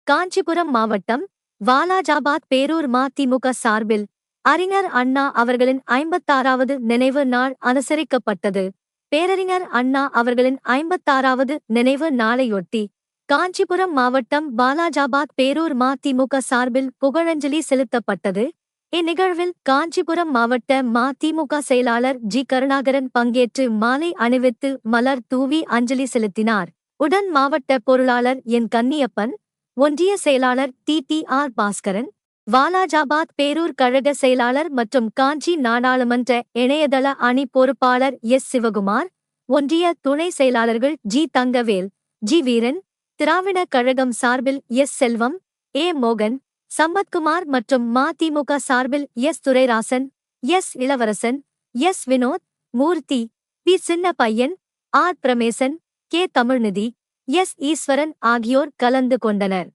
காஞ்சிபுரம் மாவட்டம் வாலாஜாபாத் பேரூர் மதிமுக சார்பில் அறிஞர் அண்ணா அவர்களின் 56வது நினைவு நாள் அனுசரிக்கப்பட்டது. பேரறிஞர் அண்ணா அவர்களின் 56வது நினைவு நாளையொட்டி காஞ்சிபுரம் மாவட்டம் வாலாஜாபாத் பேரூர் மதிமுக சார்பில் புகழஞ்சலி செலுத்தப்பட்டது. இந்நிகழ்வில் காஞ்சிபுரம் மாவட்ட மதிமுக செயலாளர் ஜி. கருணாகரன் பங்கேற்று மாலை அணிவித்து மலர் தூவி அஞ்சலி செலுத்தினார். உடன் மாவட்ட பொருளாளர் என். கன்னியப்பன், ஒன்றிய செயலாளர் டி.ஆர். பாஸ்கரன், வாலாஜாபாத் பேரூர் கழக செயலாளர் மற்றும் காஞ்சி நாடாளுமன்ற இணையதள அணி பொறுப்பாளர் எஸ். சிவகுமார், ஒன்றிய துணை செயலாளர்கள் ஜி. தங்கவேல், ஜி. வீரன், திராவிட கழகம் சார்பில் எஸ். செல்வம், ஏ. மோகன், சம்பத்குமார் மற்றும் மதிமுக சார்பில் எஸ். துரைராசன், எஸ். இளவரசன், எஸ். வினோத் மூர்த்தி, பி. சின்னப்பையன், ஆர். பிரமேசன், கே. தமிழ்நிதி, எஸ். ஈஸ்வரன் ஆகியோர் கலந்து கொண்டனர்.